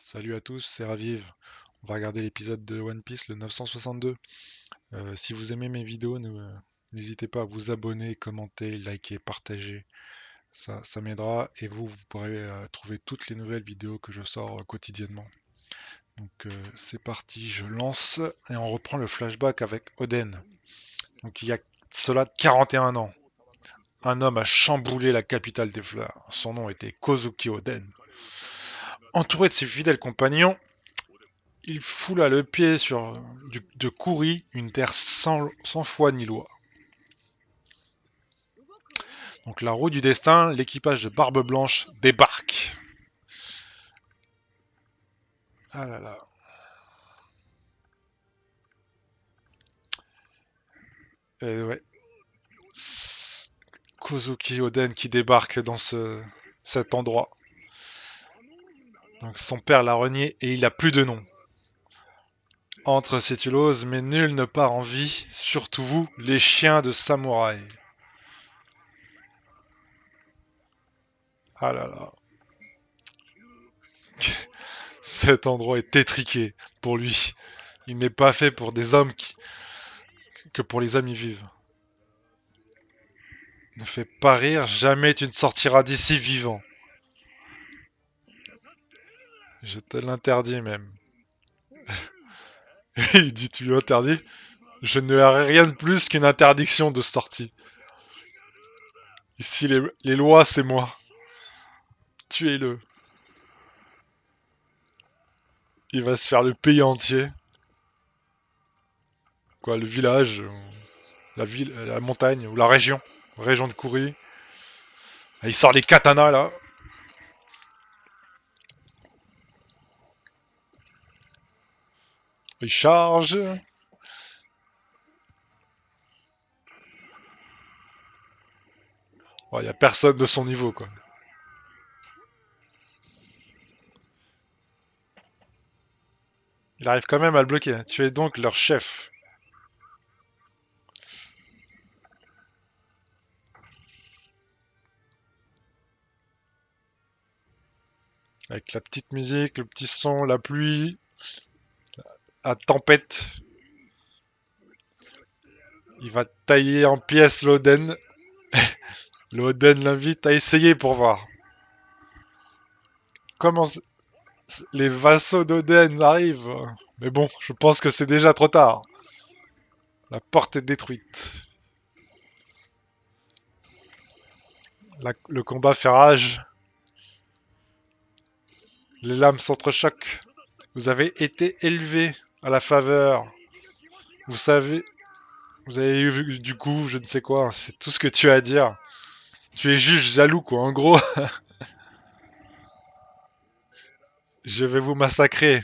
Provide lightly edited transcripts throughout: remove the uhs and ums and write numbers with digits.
Salut à tous, c'est Raviv. On va regarder l'épisode de One Piece, le 962. Si vous aimez mes vidéos, n'hésitez pas à vous abonner, commenter, liker, partager. Ça m'aidera et vous pourrez trouver toutes les nouvelles vidéos que je sors quotidiennement. Donc c'est parti, je lance et on reprend le flashback avec Oden. Donc il y a cela 41 ans. Un homme a chamboulé la capitale des fleurs. Son nom était Kozuki Oden. Entouré de ses fidèles compagnons, il foula le pied sur de Kouri, une terre sans foi ni loi. Donc la roue du destin, l'équipage de Barbe Blanche débarque. Ah là là. Et ouais. Kozuki Oden qui débarque dans cet endroit. Donc son père l'a renié et il a plus de nom. Entre si tu l'oses, mais nul ne part en vie, surtout vous, les chiens de samouraï. Ah là là. Cet endroit est étriqué pour lui. Il n'est pas fait pour des hommes que pour les hommes y vivent. Ne fais pas rire, jamais tu ne sortiras d'ici vivant. Je te l'interdis même. Il dit tu l'interdis. Je ne rien de plus qu'une interdiction de sortie. Ici les lois c'est moi. Tuez-le. Il va se faire le pays entier. Quoi, le village, la ville, la montagne ou la région. Région de Kouri. Il sort les katanas là. Il charge. Il n'y a personne de son niveau quoi. Il arrive quand même à le bloquer. Tu es donc leur chef. Avec la petite musique, le petit son, la pluie, la tempête. Il va tailler en pièces l'Oden. L'Oden l'invite à essayer pour voir. Comment les vassaux d'Oden arrivent? Mais bon, je pense que c'est déjà trop tard. La porte est détruite. Le combat fait rage. Les lames s'entrechoquent. Vous avez été élevé à la faveur. Vous savez, vous avez eu du coup, je ne sais quoi. C'est tout ce que tu as à dire. Tu es juge jaloux, quoi. En gros, je vais vous massacrer.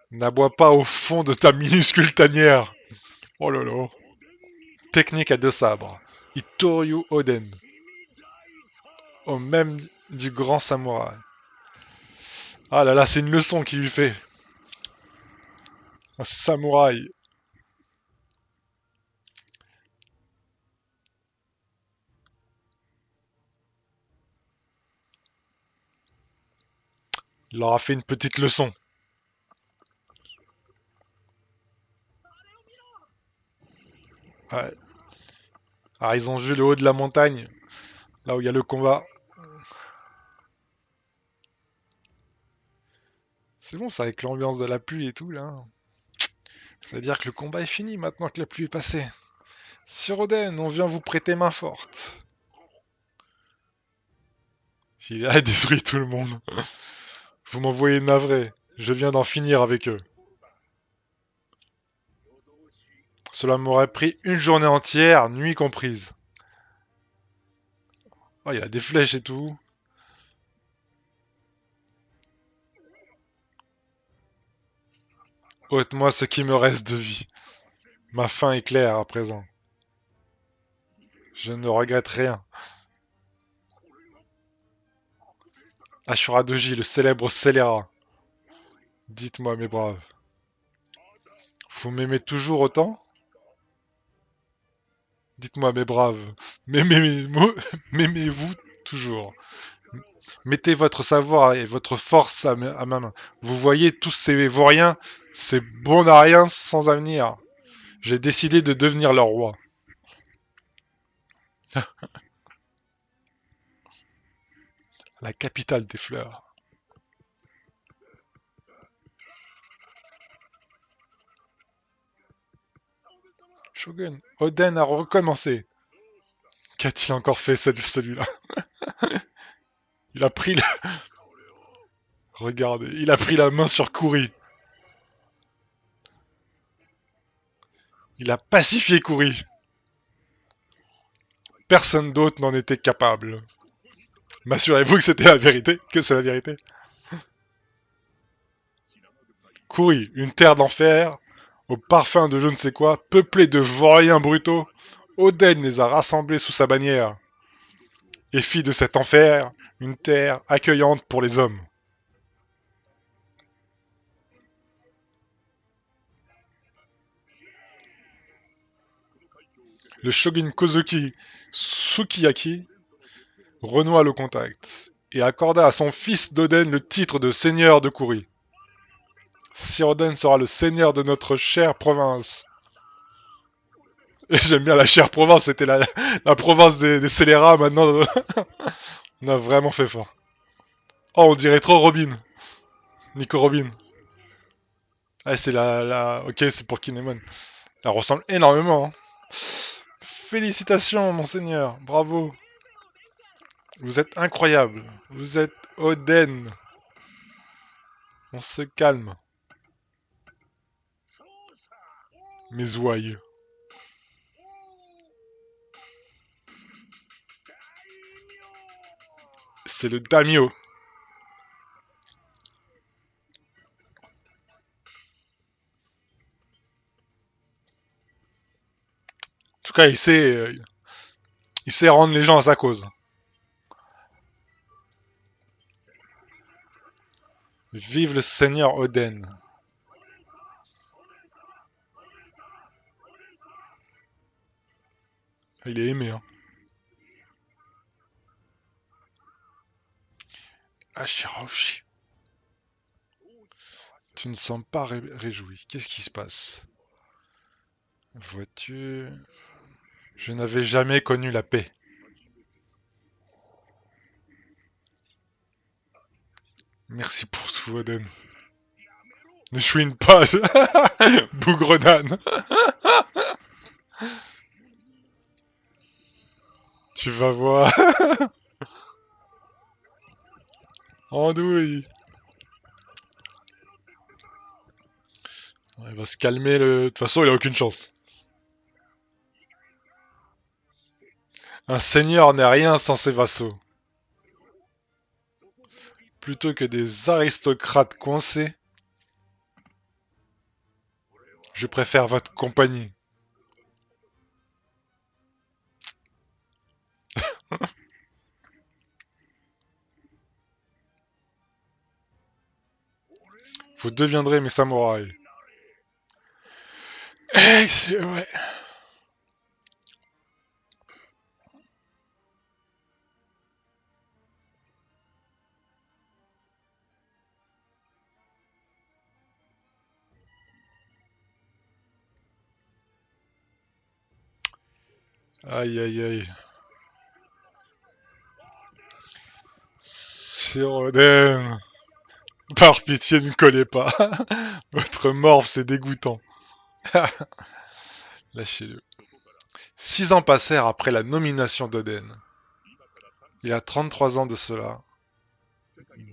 N'aboie pas au fond de ta minuscule tanière. Oh là là. Technique à deux sabres. Itoryu Oden. Au même du grand samouraï. Ah là là, c'est une leçon qu'il lui fait. Un samouraï. Il leur a fait une petite leçon. Ouais. Alors ils ont vu le haut de la montagne. Là où il y a le combat. C'est bon ça avec l'ambiance de la pluie et tout là. Ça veut dire que le combat est fini maintenant que la pluie est passée. Sur Oden, on vient vous prêter main forte. Il a détruit tout le monde. Vous m'envoyez navré. Je viens d'en finir avec eux. Cela m'aurait pris une journée entière, nuit comprise. Oh, il y a des flèches et tout. Ôte-moi ce qui me reste de vie. Ma fin est claire à présent. Je ne regrette rien. Ashura Doji, le célèbre scélérat. Dites-moi, mes braves. Vous m'aimez toujours autant? Dites-moi, mes braves. M'aimez-vous toujours? Mettez votre savoir et votre force à ma main. Vous voyez, tous ces vauriens, ces bons à rien sans avenir. J'ai décidé de devenir leur roi. La capitale des fleurs. Shogun, Oden a recommencé. Qu'a-t-il encore fait celui-là? Il a pris le... Regardez, il a pris la main sur Kuri. Il a pacifié Kuri. Personne d'autre n'en était capable. M'assurez-vous que c'était la vérité? Que c'est la vérité? Kuri, une terre d'enfer, au parfum de je ne sais quoi, peuplée de vauriens brutaux. Oden les a rassemblés sous sa bannière et fit de cet enfer une terre accueillante pour les hommes. Le shogun Kozuki Sukiyaki renoua le contact et accorda à son fils d'Oden le titre de seigneur de Kuri. Sir Oden sera le seigneur de notre chère province. Et j'aime bien la chère province, c'était la province des scélérats, maintenant on a vraiment fait fort. Oh, on dirait trop Robin. Nico Robin. Ah, c'est Ok, c'est pour Kinemon. Elle ressemble énormément. Hein. Félicitations, monseigneur. Bravo. Vous êtes incroyable. Vous êtes Oden. On se calme. Mes ouailles. C'est le daimyo. En tout cas, il sait rendre les gens à sa cause. Vive le seigneur Oden. Il est aimé, hein. Ashiroshi. Tu ne sembles pas réjoui. Qu'est-ce qui se passe? Vois-tu... Je n'avais jamais connu la paix. Merci pour tout, Oden. Ne chouine pas, bougrenane. Tu vas voir. Andouille. Il va se calmer. De toute façon, il a aucune chance. Un seigneur n'est rien sans ses vassaux. Plutôt que des aristocrates coincés, je préfère votre compagnie. Vous deviendrez mes samouraïs. Ouais. Aïe aïe aïe. Sir Oden. Par pitié, ne collez pas. Votre morve, c'est dégoûtant. Lâchez-le. 6 ans passèrent après la nomination d'Oden. Il y a 33 ans de cela.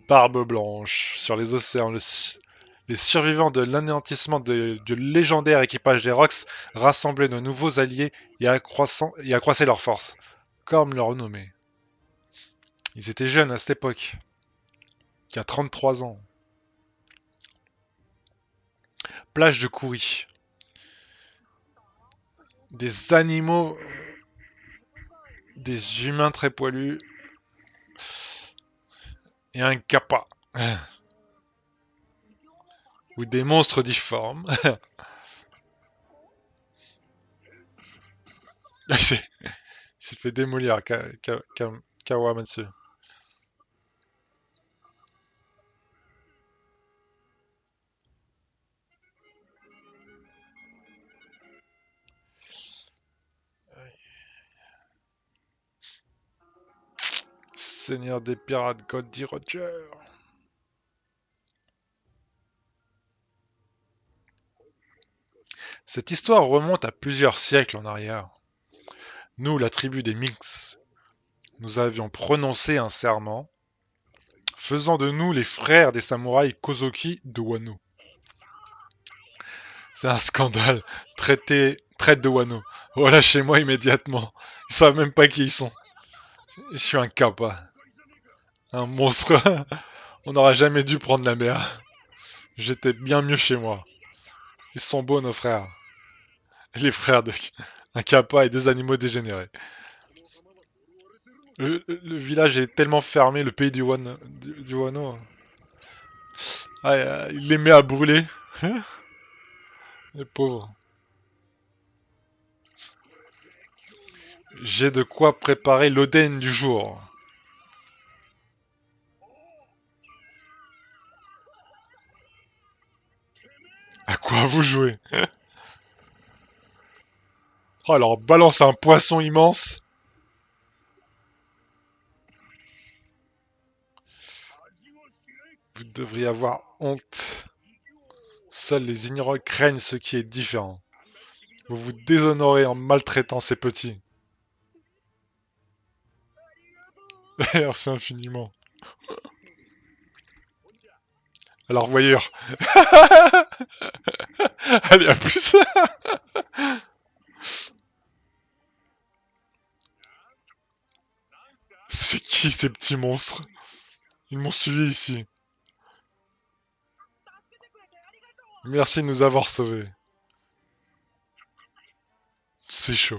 Barbe blanche, sur les océans, les survivants de l'anéantissement du légendaire équipage des Rocks rassemblaient de nouveaux alliés et accroissaient leur force, comme leur renommée. Ils étaient jeunes à cette époque, il y a 33 ans. Plage de Kouri. Des animaux, des humains très poilus et un kappa. Ou des monstres difformes. Il s'est fait démolir, Kawamatsu. Seigneur des pirates, Goldie Roger. Cette histoire remonte à plusieurs siècles en arrière. Nous, la tribu des Minks, nous avions prononcé un serment, faisant de nous les frères des samouraïs Kozoki de Wano. C'est un scandale. Traite de Wano. Relâchez-moi immédiatement. Ils savent même pas qui ils sont. Je suis un kappa. Un monstre. On n'aurait jamais dû prendre la mer. J'étais bien mieux chez moi. Ils sont beaux nos frères. Les frères de... Un kappa et deux animaux dégénérés. Le village est tellement fermé, le pays du Wano. Ah, il les met à brûler. Les pauvres. J'ai de quoi préparer l'oden du jour. À quoi vous jouez? Oh, alors balance un poisson immense. Vous devriez avoir honte. Seuls les ignorants craignent ce qui est différent. Vous vous déshonorez en maltraitant ces petits. Merci infiniment. Alors voyeur. Allez, à plus. C'est qui ces petits monstres? Ils m'ont suivi ici. Merci de nous avoir sauvés. C'est chaud.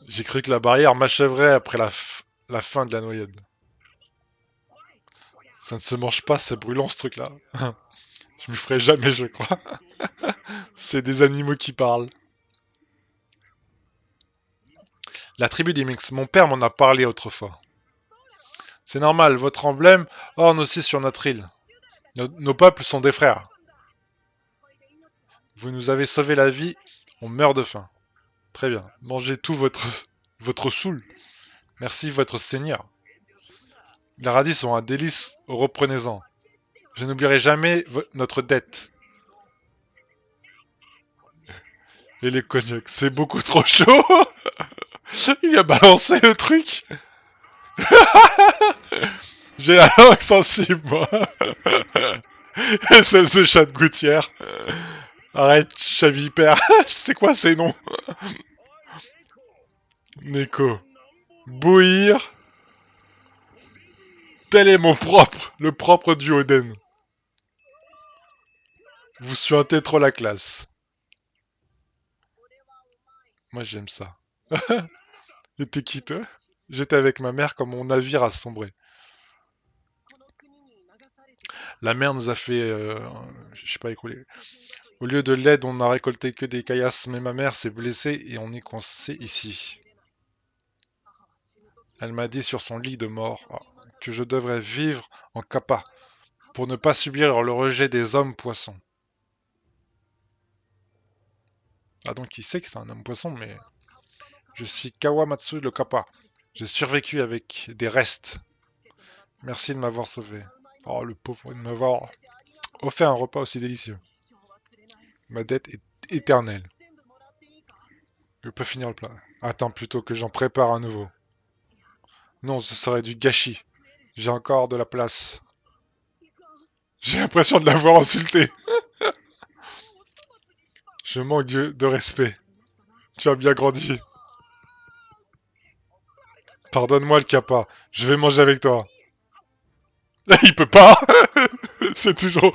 J'ai cru que la barrière m'achèverait après la fin de la noyade. Ça ne se mange pas, c'est brûlant ce truc-là. Je m'y ferai jamais, je crois. C'est des animaux qui parlent. La tribu des Minks, mon père m'en a parlé autrefois. C'est normal, votre emblème orne aussi sur notre île. Nos peuples sont des frères. Vous nous avez sauvé la vie, on meurt de faim. Très bien, mangez tout votre soul. Merci, votre seigneur. Les radis sont un délice, reprenez-en. Je n'oublierai jamais notre dette. Et les cognacs, c'est beaucoup trop chaud. Il a balancé le truc. J'ai la langue sensible, moi. Et c'est ce chat de gouttière. Arrête, chavipère. C'est quoi ces noms? Neko. Bouillir. Tel est mon propre, le propre du Oden. Vous suintez trop la classe. Moi j'aime ça. Et t'es qui toi? J'étais avec ma mère quand mon navire a sombré. La mer nous a fait... je sais pas, écouler. Au lieu de l'aide, on n'a récolté que des caillasses, mais ma mère s'est blessée et on est coincé ici. Elle m'a dit sur son lit de mort que je devrais vivre en kappa pour ne pas subir le rejet des hommes poissons. Ah donc il sait que c'est un homme poisson, mais... Je suis Kawamatsu le kappa. J'ai survécu avec des restes. Merci de m'avoir sauvé. Oh le pauvre de m'avoir offert un repas aussi délicieux. Ma dette est éternelle. Je peux finir le plat. Attends plutôt que j'en prépare un nouveau. Non, ce serait du gâchis. J'ai encore de la place. J'ai l'impression de l'avoir insulté. Je manque de respect. Tu as bien grandi. Pardonne-moi le kappa. Je vais manger avec toi. Il peut pas. C'est toujours...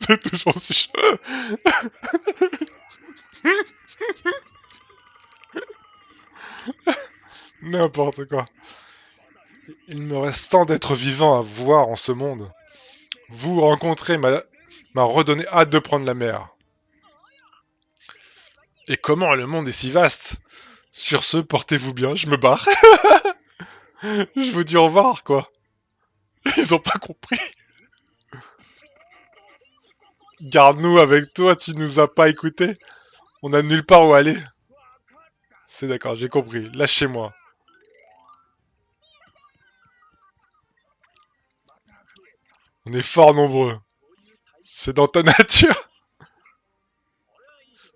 C'est toujours si chaud. N'importe quoi. Il me reste tant d'êtres vivants à voir en ce monde. Vous rencontrer m'a redonné hâte de prendre la mer. Et comment le monde est si vaste? Sur ce, portez-vous bien, je me barre. Je vous dis au revoir, quoi. Ils ont pas compris. Garde-nous avec toi, tu nous as pas écoutés. On a nulle part où aller. C'est d'accord, j'ai compris. Lâchez-moi. On est fort nombreux. C'est dans ta nature.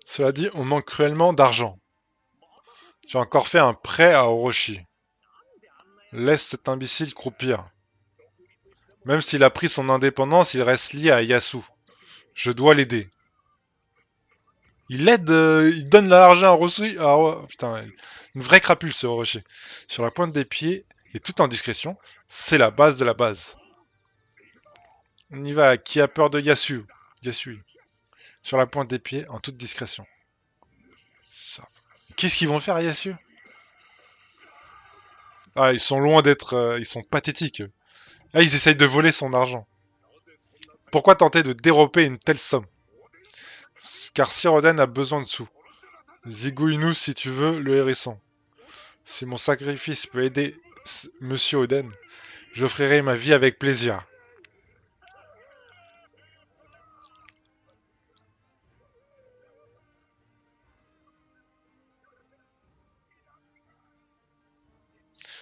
Cela dit, on manque cruellement d'argent. Tu as encore fait un prêt à Orochi. Laisse cet imbécile croupir. Même s'il a pris son indépendance, il reste lié à Yasu. Je dois l'aider. Il aide, il donne l'argent à Orochi. Ah ouais, putain, une vraie crapule ce Orochi. Sur la pointe des pieds, et tout en discrétion, c'est la base de la base. On y va, qui a peur de Yasu? Yasu. Sur la pointe des pieds, en toute discrétion. Qu'est-ce qu'ils vont faire, Yasu? Ah, ils sont loin d'être... ils sont pathétiques. Ah, ils essayent de voler son argent. Pourquoi tenter de dérober une telle somme? Car Sir Oden a besoin de sous. Zigouille-nous si tu veux, le hérisson. Si mon sacrifice peut aider Monsieur Oden, j'offrirai ma vie avec plaisir.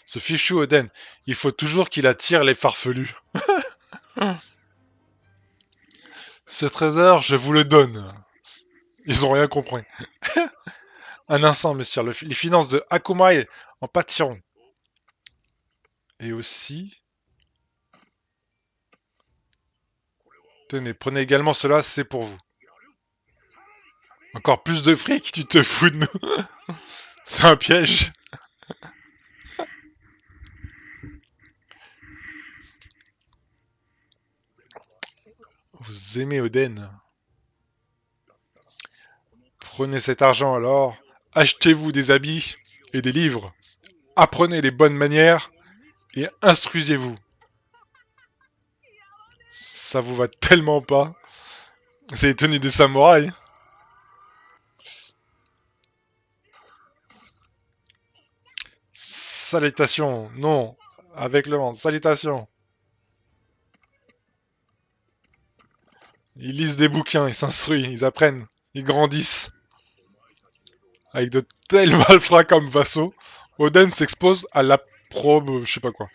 Ce fichu Oden, il faut toujours qu'il attire les farfelus. Ce trésor, je vous le donne. Ils ont rien compris. Un instant, messieurs, les finances de Akumai en pâtiront. Et aussi... Tenez, prenez également cela, c'est pour vous. Encore plus de fric, tu te fous de nous. C'est un piège. Vous aimez Oden. Prenez cet argent alors, achetez-vous des habits et des livres, apprenez les bonnes manières et instruisez-vous. Ça vous va tellement pas. C'est les tenues des samouraïs. Salutations, non, avec le ventre, salutations. Ils lisent des bouquins, ils s'instruisent, ils apprennent, ils grandissent. Avec de tels malfrats comme vassaux, Oden s'expose à l'approbe, je sais pas quoi.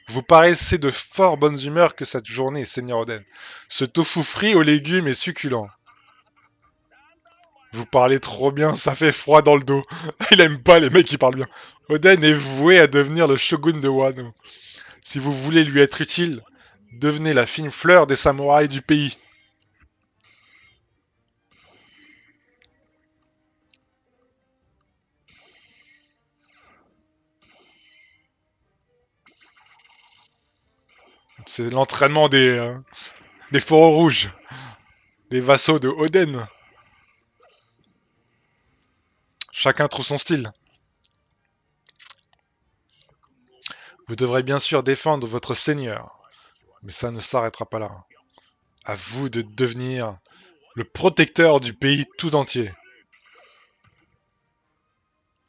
Vous paraissez de fort bonnes humeurs que cette journée, Seigneur Oden. Ce tofu frit aux légumes est succulent. Vous parlez trop bien, ça fait froid dans le dos. Il aime pas les mecs qui parlent bien. Oden est voué à devenir le shogun de Wano. Si vous voulez lui être utile, devenez la fine fleur des samouraïs du pays. C'est l'entraînement des foraux rouges, des vassaux de Oden. Chacun trouve son style. Vous devrez bien sûr défendre votre seigneur, mais ça ne s'arrêtera pas là. À vous de devenir le protecteur du pays tout entier.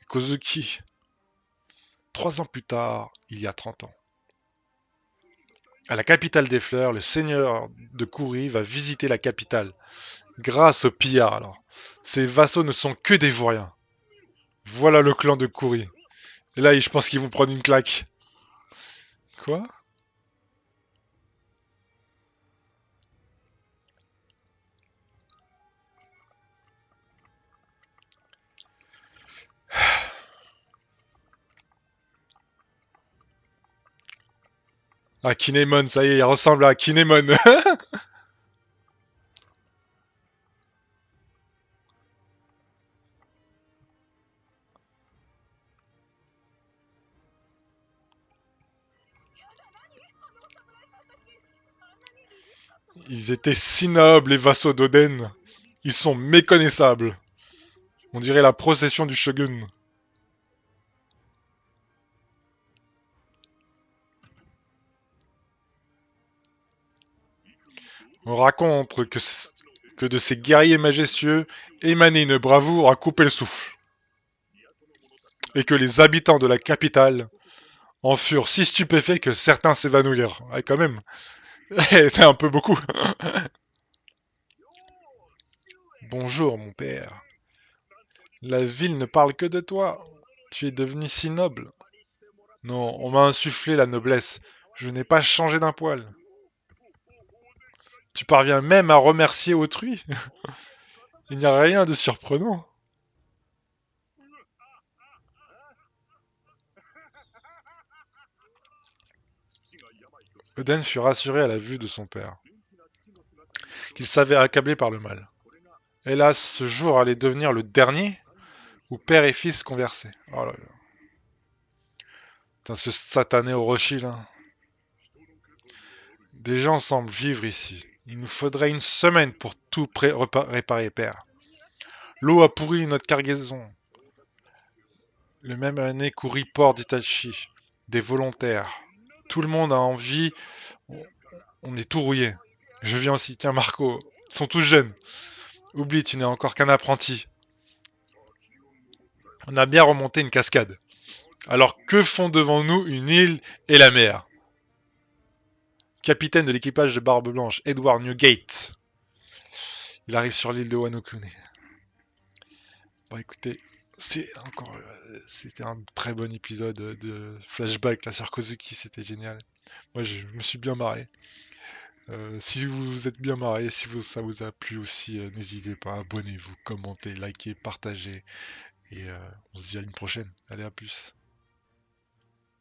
Kozuki. 3 ans plus tard, il y a 30 ans. À la capitale des fleurs, le seigneur de Kuri va visiter la capitale. Grâce aux pillards, alors. Ces vassaux ne sont que des vauriens. Voilà le clan de Kuri. Et là, je pense qu'ils vont prendre une claque. Quoi? Ah, Kinemon, ça y est, il ressemble à Kinemon. Ils étaient si nobles, les vassaux d'Oden. Ils sont méconnaissables. On dirait la procession du shogun. On raconte que de ces guerriers majestueux émanait une bravoure à couper le souffle. Et que les habitants de la capitale en furent si stupéfaits que certains s'évanouirent. Ah, quand même. C'est un peu beaucoup. Bonjour, mon père. La ville ne parle que de toi. Tu es devenu si noble. Non, on m'a insufflé la noblesse. Je n'ai pas changé d'un poil. Tu parviens même à remercier autrui. Il n'y a rien de surprenant. Oden fut rassuré à la vue de son père, qu'il savait accablé par le mal. Hélas, ce jour allait devenir le dernier où père et fils conversaient. Oh là là. Putain, ce satané Orochi là. Des gens semblent vivre ici. Il nous faudrait une semaine pour tout réparer, père. L'eau a pourri notre cargaison. Le même année courrit port d'Itachi. Des volontaires. Tout le monde a envie. On est tout rouillé. Je viens aussi. Tiens, Marco. Ils sont tous jeunes. Oublie, tu n'es encore qu'un apprenti. On a bien remonté une cascade. Alors que font devant nous une île et la mer? Capitaine de l'équipage de Barbe Blanche, Edward Newgate. Il arrive sur l'île de Wano Kune. Bon, écoutez, c'était un très bon épisode de flashback là sur Kozuki, c'était génial. Moi, je me suis bien marré. Si vous vous êtes bien marré, si ça vous a plu aussi, n'hésitez pas, abonnez-vous, commentez, likez, partagez, et on se dit à une prochaine. Allez, à plus.